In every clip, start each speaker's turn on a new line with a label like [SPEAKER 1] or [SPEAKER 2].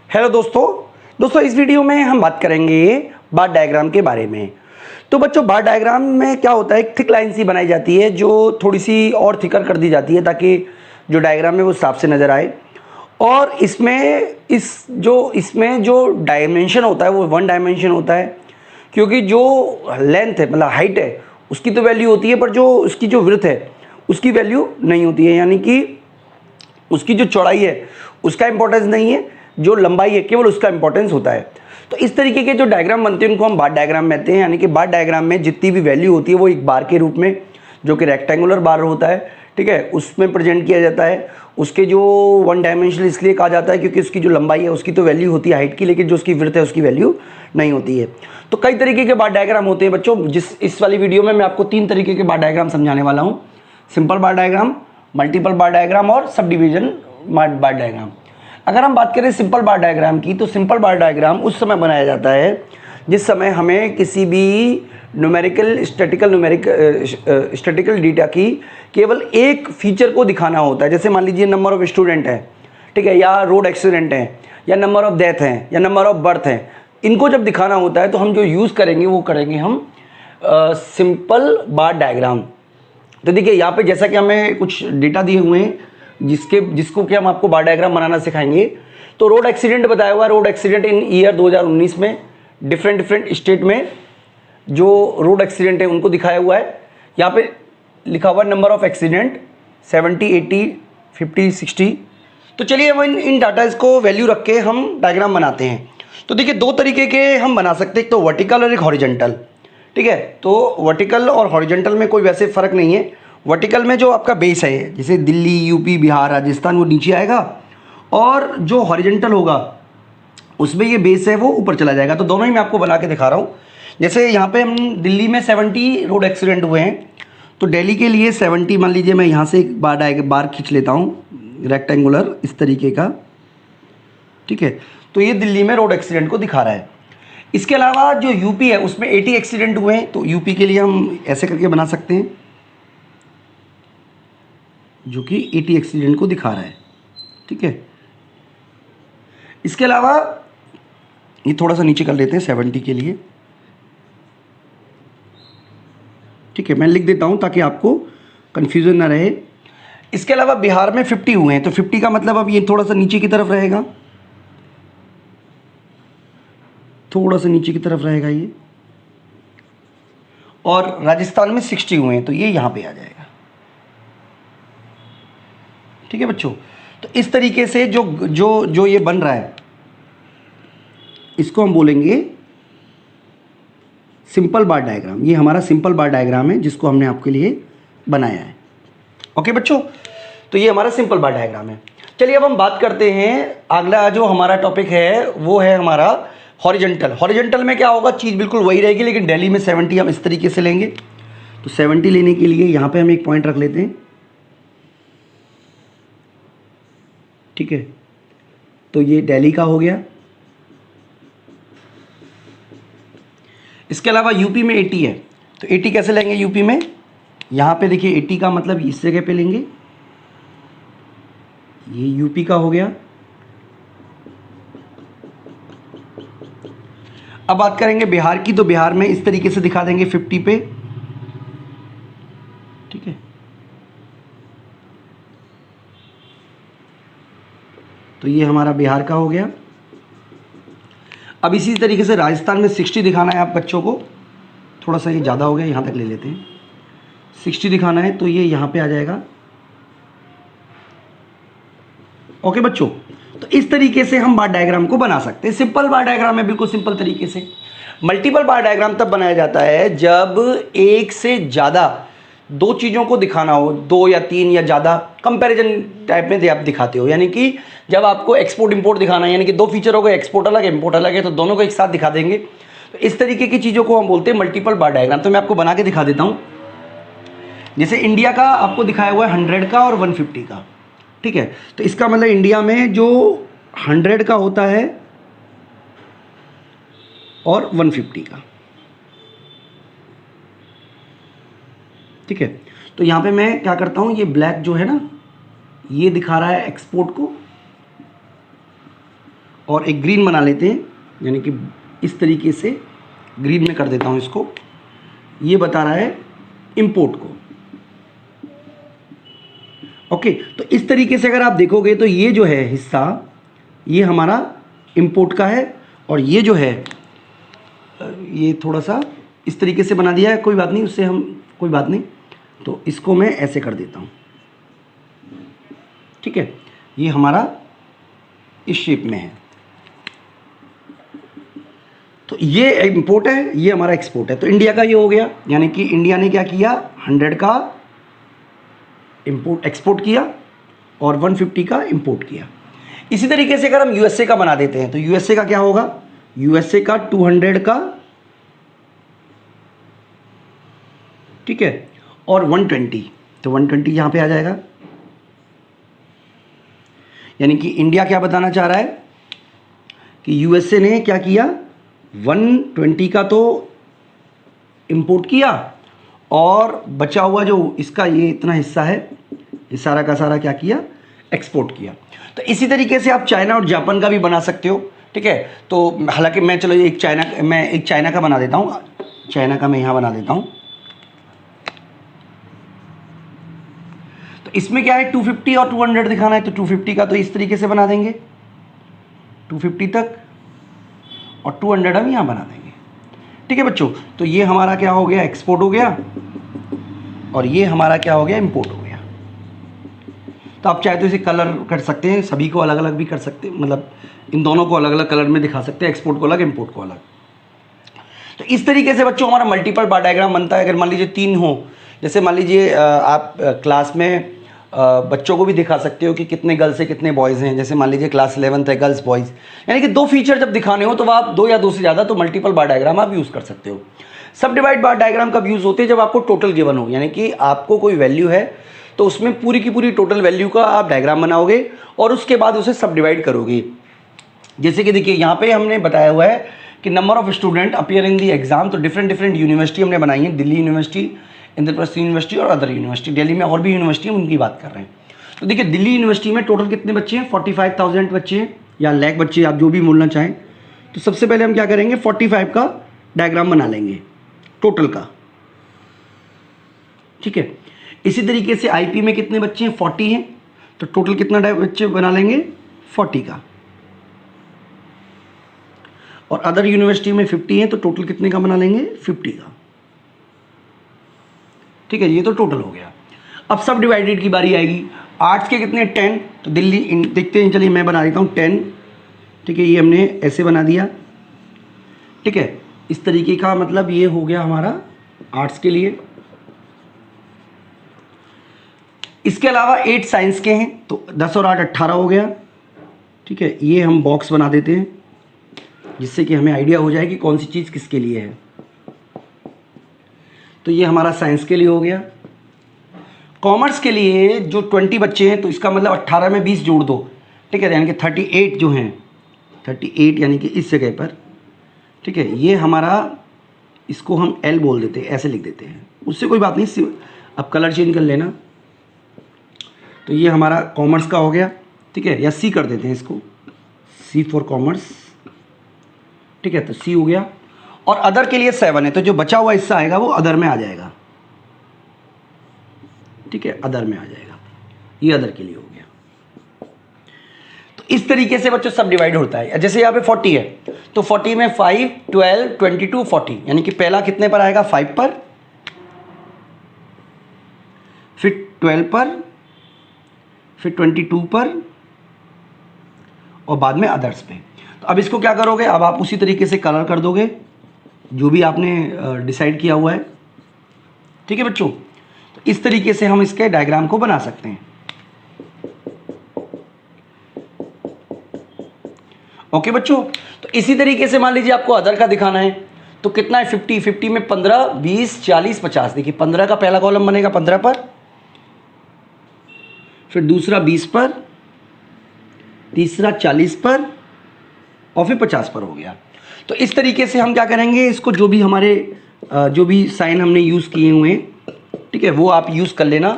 [SPEAKER 1] Hello दोस्तों इस video में हम बात करेंगे बार डायग्राम के बारे में। तो बच्चों, बार डायग्राम में क्या होता है, एक थिक लाइन सी बनाई जाती है जो थोड़ी सी और थिकर कर दी जाती है ताकि जो डायग्राम है वो साफ से नज़र आए। और इसमें जो डायमेंशन होता है वो वन डायमेंशन होता है, क्योंकि जो लेंथ है मतलब हाइट है उसकी तो वैल्यू होती है, पर जो उसकी जो विड्थ है उसकी वैल्यू नहीं होती है, यानी कि उसकी जो चौड़ाई है उसका इंपॉर्टेंस नहीं है, जो लंबाई है केवल उसका इंपॉर्टेंस होता है। तो इस तरीके के जो डायग्राम बनते हैं उनको हम बार डायग्राम कहते हैं, यानी कि बार डायग्राम में जितनी भी वैल्यू होती है वो एक बार के रूप में, जो कि रेक्टेंगुलर बार होता है, ठीक है, उसमें प्रेजेंट किया जाता है। उसके जो वन डायमेंशनल इसलिए कहा जाता है क्योंकि उसकी जो लंबाई है उसकी तो वैल्यू होती है हाइट की, लेकिन जो उसकी विड्थ है उसकी वैल्यू नहीं होती है। तो कई तरीके के बार डायग्राम होते हैं बच्चों। इस वाली वीडियो में मैं आपको 3 तरीके के बार डायग्राम समझाने वाला हूँ: सिंपल बार डायग्राम, मल्टीपल बार डायग्राम और सब डिवीजन बार डायग्राम। अगर हम बात करें सिंपल बार डायग्राम की, तो सिंपल बार डायग्राम उस समय बनाया जाता है जिस समय हमें किसी भी स्टैटिकल डेटा की केवल एक फीचर को दिखाना होता है। जैसे मान लीजिए नंबर ऑफ स्टूडेंट है, ठीक है, या रोड एक्सीडेंट है, या नंबर ऑफ डेथ हैं, या नंबर ऑफ बर्थ हैं। इनको जब दिखाना होता है तो हम जो यूज़ करेंगे वो करेंगे हम सिंपल बार डायग्राम। तो देखिए यहाँ पे जैसा कि हमें कुछ डेटा दिए हुए हैं जिसको कि हम आपको बार डायग्राम बनाना सिखाएंगे। तो रोड एक्सीडेंट बताया हुआ है, रोड एक्सीडेंट इन ईयर 2019 में डिफरेंट स्टेट में जो रोड एक्सीडेंट है उनको दिखाया हुआ है। यहाँ पे लिखा हुआ है नंबर ऑफ एक्सीडेंट 70, 80, 50, 60। तो चलिए हम इन डाटा को वैल्यू रख के हम डायग्राम बनाते हैं। तो देखिए 2 तरीके के हम बना सकते हैं, एक तो वर्टिकल और एक हॉरिजॉन्टल, ठीक है। तो वर्टिकल और हॉरिजॉन्टल में कोई वैसे फ़र्क नहीं है। वर्टिकल में जो आपका बेस है, जैसे दिल्ली, यूपी, बिहार, राजस्थान, वो नीचे आएगा, और जो हॉरिजॉन्टल होगा उसमें ये बेस है वो ऊपर चला जाएगा। तो दोनों ही मैं आपको बना के दिखा रहा हूँ। जैसे यहाँ पे हम दिल्ली में 70 रोड एक्सीडेंट हुए हैं, तो दिल्ली के लिए 70 मान लीजिए, मैं यहाँ से एक बार खींच लेता हूँ रेक्टेंगुलर इस तरीके का, ठीक है। तो ये दिल्ली में रोड एक्सीडेंट को दिखा रहा है। इसके अलावा जो यूपी है उसमें 80 एक्सीडेंट हुए हैं, तो यूपी के लिए हम ऐसे करके बना सकते हैं जो कि 80 एक्सीडेंट को दिखा रहा है, ठीक है। इसके अलावा ये थोड़ा सा नीचे कर लेते हैं 70 के लिए, ठीक है। मैं लिख देता हूं ताकि आपको कंफ्यूजन ना रहे। इसके अलावा बिहार में 50 हुए हैं, तो 50 का मतलब अब ये थोड़ा सा नीचे की तरफ रहेगा, थोड़ा सा नीचे की तरफ रहेगा ये। और राजस्थान में 60 हुए हैं, तो ये यहां पे आ जाएगा, ठीक है बच्चों। तो इस तरीके से जो ये बन रहा है इसको हम बोलेंगे सिंपल बार डायग्राम। ये हमारा सिंपल बार डायग्राम है जिसको हमने आपके लिए बनाया है। ओके बच्चों, तो ये हमारा सिंपल बार डायग्राम है। चलिए अब हम बात करते हैं, अगला जो हमारा टॉपिक है वो है हमारा हॉरिजॉन्टल। हॉरिजॉन्टल में क्या होगा, चीज़ बिल्कुल वही रहेगी, लेकिन दिल्ली में 70 हम इस तरीके से लेंगे। तो 70 लेने के लिए यहाँ पे हम एक पॉइंट रख लेते हैं, ठीक है। तो ये दिल्ली का हो गया। इसके अलावा यूपी में 80 है, तो 80 कैसे लेंगे यूपी में, यहाँ पे देखिए 80 का मतलब इस जगह पे लेंगे, ये यूपी का हो गया। अब बात करेंगे बिहार की, तो बिहार में इस तरीके से दिखा देंगे 50 पे, ठीक है। तो ये हमारा बिहार का हो गया। अब इसी तरीके से राजस्थान में 60 दिखाना है आप बच्चों को, थोड़ा सा ये ज़्यादा हो गया, यहाँ तक ले लेते हैं। 60 दिखाना है तो ये यहाँ पे आ जाएगा। ओके बच्चों, तो इस तरीके से हम बार डायग्राम को बना सकते हैं। सिंपल बार डायग्राम है बिल्कुल सिंपल तरीके से। मल्टीपल बार डायग्राम तब बनाया जाता है जब एक से ज़्यादा 2 चीज़ों को दिखाना हो, 2 या 3 या ज़्यादा कंपैरिजन टाइप में आप दिखाते हो। यानी कि जब आपको एक्सपोर्ट इंपोर्ट दिखाना है, यानी कि 2 फीचर हो गए, एक्सपोर्ट अलग है इंपोर्ट अलग है, तो दोनों को एक साथ दिखा देंगे। तो इस तरीके की चीज़ों को हम बोलते हैं मल्टीपल बार डायग्राम। तो मैं आपको बना के दिखा देता हूँ। जैसे इंडिया का आपको दिखाया हुआ है 100 का और 150 का, ठीक है। तो इसका मतलब इंडिया में जो 100 का होता है और 150 का, ठीक है। तो यहाँ पे मैं क्या करता हूँ, ये ब्लैक जो है ना ये दिखा रहा है एक्सपोर्ट को, और एक ग्रीन बना लेते हैं, यानी कि इस तरीके से ग्रीन में कर देता हूँ इसको। ये बता रहा है इंपोर्ट को। ओके, तो इस तरीके से अगर आप देखोगे तो ये जो है हिस्सा, ये हमारा इंपोर्ट का है, और ये जो है ये थोड़ा सा इस तरीके से बना दिया है, कोई बात नहीं, उससे हम कोई बात नहीं, तो इसको मैं ऐसे कर देता हूँ। ठीक है, ये हमारा इस शेप में है। तो ये इंपोर्ट है, ये हमारा एक्सपोर्ट है। तो इंडिया का ये हो गया, यानी कि इंडिया ने क्या किया, 100 का इंपोर्ट एक्सपोर्ट किया और 150 का इंपोर्ट किया। इसी तरीके से अगर हम यूएसए का बना देते हैं तो यूएसए का क्या होगा, यूएसए का 200 का, ठीक है, और 120, तो 120 यहां पे आ जाएगा। यानी कि इंडिया क्या बताना चाह रहा है कि यूएसए ने क्या किया, 120 का तो इंपोर्ट किया और बचा हुआ जो इसका ये इतना हिस्सा है, ये सारा का सारा क्या किया, एक्सपोर्ट किया। तो इसी तरीके से आप चाइना और जापान का भी बना सकते हो। ठीक है, तो हालांकि मैं चलो एक चाइना का बना देता हूँ, चाइना का मैं यहाँ बना देता हूँ। तो इसमें क्या है, 250 और 200 दिखाना है, तो 250 का तो इस तरीके से बना देंगे 250 तक, और 200 हम यहाँ बना देंगे। ठीक है बच्चों, तो ये हमारा क्या हो गया, एक्सपोर्ट हो गया, और ये हमारा क्या हो गया, इंपोर्ट हो गया। तो आप चाहे तो इसे कलर कर सकते हैं, सभी को अलग अलग भी कर सकते हैं, मतलब इन दोनों को अलग अलग कलर में दिखा सकते हैं, एक्सपोर्ट को अलग, इंपोर्ट को अलग। तो इस तरीके से बच्चों हमारा मल्टीपल बार डायग्राम बनता है। अगर मान लीजिए 3 हो, जैसे मान लीजिए आप क्लास में बच्चों को भी दिखा सकते हो कि कितने गर्ल्स हैं कितने बॉयज़ हैं। जैसे मान लीजिए क्लास 11th है, गर्ल्स बॉयज़, यानी कि 2 फीचर जब दिखाने हो तो आप 2 या 2 से ज़्यादा, तो मल्टीपल बार डायग्राम आप यूज़ कर सकते हो। सब डिवाइड बार डायग्राम कब यूज़ होते हैं, जब आपको टोटल गिवन हो, यानी कि आपको कोई वैल्यू है तो उसमें पूरी की पूरी टोटल वैल्यू का आप डायग्राम बनाओगे और उसके बाद उसे सब डिवाइड करोगे। जैसे कि देखिए यहाँ पे हमने बताया हुआ है कि number of student appear in the exam, तो डिफरेंट यूनिवर्सिटी हमने बनाई है, दिल्ली यूनिवर्सिटी, इंद्रप्रस्थ यूनिवर्सिटी और अदर यूनिवर्सिटी। दिल्ली में और भी यूनिवर्सिटी हैं, उनकी बात कर रहे हैं। तो देखिए दिल्ली यूनिवर्सिटी में टोटल कितने बच्चे हैं, 45,000 बच्चे हैं, या लाख बच्चे, आप जो भी बोलना चाहें। तो सबसे पहले हम क्या करेंगे, 45 का डायग्राम बना लेंगे टोटल का। ठीक है, इसी तरीके से आईपी में कितने बच्चे हैं, 40 हैं, तो टोटल कितना बच्चे बना लेंगे, 40 का। और अदर यूनिवर्सिटी में 50 हैं, तो टोटल कितने का बना लेंगे, 50 का। ठीक है, ये तो टोटल हो गया। अब सब डिवाइडेड की बारी आएगी। आर्ट्स के कितने, 10, तो दिल्ली देखते हैं, चलिए मैं बना देता हूँ 10। ठीक है, ये हमने ऐसे बना दिया। ठीक है, इस तरीके का, मतलब ये हो गया हमारा आर्ट्स के लिए। इसके अलावा 8 साइंस के हैं, तो 10 और 8 18 हो गया। ठीक है, ये हम बॉक्स बना देते हैं जिससे कि हमें आइडिया हो जाए कि कौन सी चीज़ किसके लिए है। तो ये हमारा साइंस के लिए हो गया। कॉमर्स के लिए जो 20 बच्चे हैं, तो इसका मतलब 18 में 20 जोड़ दो। ठीक है, यानी कि 38 जो हैं, 38 यानी कि इस जगह पर। ठीक है, ये हमारा, इसको हम L बोल देते हैं, ऐसे लिख देते हैं, उससे कोई बात नहीं, अब कलर चेंज कर लेना। तो ये हमारा कॉमर्स का हो गया। ठीक है, या C कर देते हैं इसको, C फॉर कॉमर्स। ठीक है, तो C हो गया। और अदर के लिए 7 है, तो जो बचा हुआ हिस्सा आएगा वो अदर में आ जाएगा। ठीक है, अदर में आ जाएगा, ये अदर के लिए हो गया। तो इस तरीके से बच्चों सब डिवाइड होता है। जैसे यहाँ पे 40 है, तो 40 में 5, 12, 22, 40, यानी कि पहला कितने पर आएगा, 5 पर, फिर 12 पर, फिर 22 पर, और बाद में अदर्स पे। तो अब इसको क्या करोगे, अब आप उसी तरीके से कलर कर दोगे जो भी आपने डिसाइड किया हुआ है। ठीक है बच्चों, तो इस तरीके से हम इसके डायग्राम को बना सकते हैं। ओके बच्चों, तो इसी तरीके से मान लीजिए आपको अदर का दिखाना है, तो कितना है, 50 में 15, 20, 40, 50। देखिए 15 का पहला कॉलम बनेगा 15 पर, फिर दूसरा 20 पर, तीसरा 40 पर, और फिर 50 पर हो गया। तो इस तरीके से हम क्या करेंगे, इसको जो भी हमारे जो भी साइन हमने यूज़ किए हुए हैं, ठीक है, वो आप यूज़ कर लेना।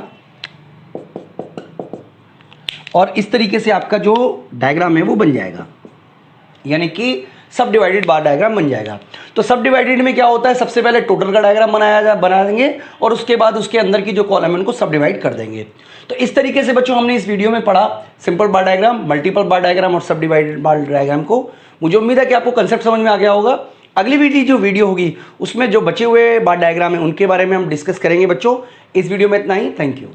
[SPEAKER 1] और इस तरीके से आपका जो डायग्राम है वो बन जाएगा। यानी कि सब डिवाइडेड बार डायग्राम बन जाएगा। तो सब डिवाइडेड में क्या होता है, सबसे पहले टोटल का डायग्राम बना देंगे और उसके बाद उसके अंदर की जो कॉलम है उनको सब डिवाइड कर देंगे। तो इस तरीके से बच्चों हमने इस वीडियो में पढ़ा सिंपल बार डायग्राम, मल्टीपल बार डायग्राम और सब डिवाइडेड बार डायग्राम को। मुझे उम्मीद है कि आपको कंसेप्ट समझ में आ गया होगा। अगली जो वीडियो होगी उसमें जो बचे हुए बार डायग्राम है उनके बारे में हम डिस्कस करेंगे बच्चों। इस वीडियो में इतना ही, थैंक यू।